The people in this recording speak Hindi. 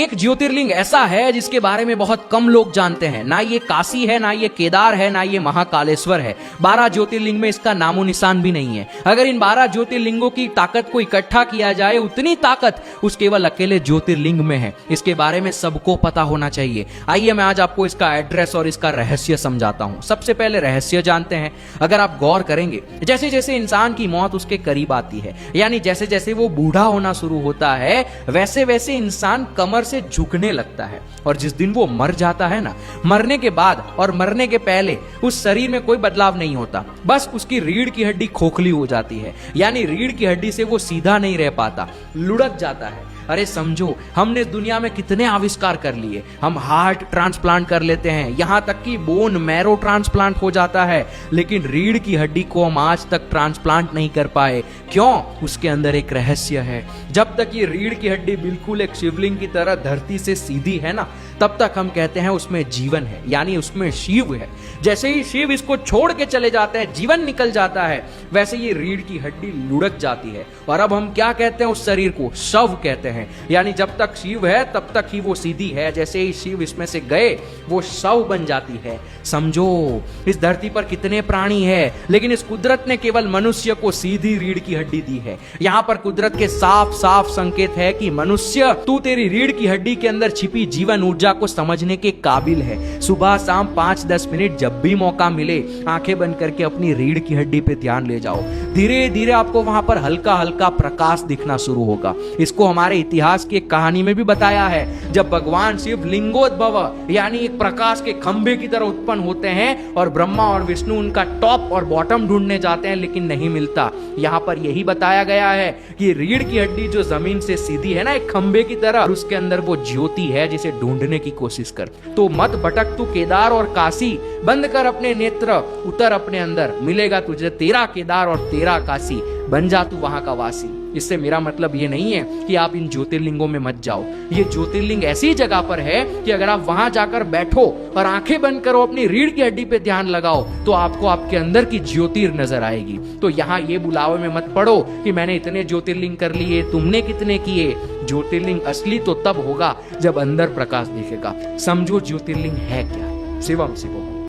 एक ज्योतिर्लिंग ऐसा है जिसके बारे में बहुत कम लोग जानते हैं। ना ये काशी है, ना ये केदार है, ना ये महाकालेश्वर है। 12 ज्योतिर्लिंग में इसका नामो निशान भी नहीं है। अगर इन 12 ज्योतिर्लिंगों की ताकत को इकट्ठा किया जाए, उतनी ताकत उस केवल अकेले ज्योतिर्लिंग में है। इसके बारे में सबको पता होना चाहिए। आइए मैं आज आपको इसका एड्रेस और इसका रहस्य समझाता हूं। सबसे पहले रहस्य जानते हैं। अगर आप गौर करेंगे, जैसे जैसे इंसान की मौत उसके करीब आती है, यानी जैसे जैसे वो बूढ़ा होना शुरू होता है, वैसे वैसे इंसान कमर से झुकने लगता है। और जिस दिन वो मर जाता है ना, मरने के बाद और मरने के पहले उस शरीर में कोई बदलाव नहीं होता। बस उसकी रीढ़ की हड्डी खोखली हो जाती है, यानी रीढ़ की हड्डी से वो सीधा नहीं रह पाता, लुढ़क जाता है। अरे समझो, हमने दुनिया में कितने आविष्कार कर लिए। हम हार्ट ट्रांसप्लांट कर लेते हैं, यहां तक कि बोन मैरो ट्रांसप्लांट हो जाता है, लेकिन रीढ़ की हड्डी को हम आज तक ट्रांसप्लांट नहीं कर पाए। क्यों? उसके अंदर एक रहस्य है। जब तक ये रीढ़ की हड्डी बिल्कुल एक शिवलिंग की तरह धरती से सीधी है ना, तब तक हम कहते हैं उसमें जीवन है, यानी उसमें शिव है। जैसे ही शिव इसको छोड़ के चले जाते हैं, जीवन निकल जाता है, वैसे ये रीढ़ की हड्डी लुढ़क जाती है। और अब हम क्या कहते हैं उस शरीर को? शव कहते हैं। यानी जब तक शिव है तब तक ही वो सीधी है, जैसे ही शिव इसमें से गए वो शव बन जाती है। समझो, इस धरती पर कितने प्राणी हैं, लेकिन इस कुदरत ने केवल मनुष्य को सीधी रीढ़ की हड्डी दी है। यहां पर कुदरत के साफ साफ संकेत है कि मनुष्य, तू तेरी रीढ़ की हड्डी के अंदर छिपी जीवन ऊर्जा को समझने के काबिल है। सुबह शाम 5-10 मिनट जब भी मौका मिले, आंखें बंद करके अपनी रीढ़ की हड्डी पे ध्यान ले जाओ। धीरे धीरे आपको वहां पर हल्का हल्का प्रकाश दिखना शुरू होगा। इसको हमारे इतिहास की एक कहानी में भी बताया है। जब भगवान शिव लिंगोद्भव यानी एक प्रकाश के खंभे की तरह उत्पन्न होते हैं और ब्रह्मा और विष्णु उनका टॉप और बॉटम ढूंढने जाते हैं, लेकिन नहीं मिलता। यहाँ पर यही बताया गया है कि रीढ़ की हड्डी जो जमीन से सीधी है ना, एक खंभे की तरह, और उसके अंदर वो ज्योति है जिसे ढूंढने की कोशिश कर। तो मत भटक तू केदार और काशी, बंद कर अपने नेत्र, उतर अपने अंदर, मिलेगा तुझे तेरा केदार और तेरा काशी, बन जा तू वहां का वासी। इससे मेरा मतलब ये नहीं है कि आप इन ज्योतिर्लिंगों में मत जाओ। ये ज्योतिर्लिंग ऐसी जगह पर है कि अगर आप वहां जाकर बैठो और आंखें बंद करो, अपनी रीढ़ की हड्डी पे ध्यान लगाओ, तो आपको आपके अंदर की ज्योतिर नजर आएगी। तो यहाँ ये बुलावे में मत पड़ो कि मैंने इतने ज्योतिर्लिंग कर लिए, तुमने कितने किए। ज्योतिर्लिंग असली तो तब होगा जब अंदर प्रकाश दिखेगा। समझो ज्योतिर्लिंग है क्या। शिवम शिवम।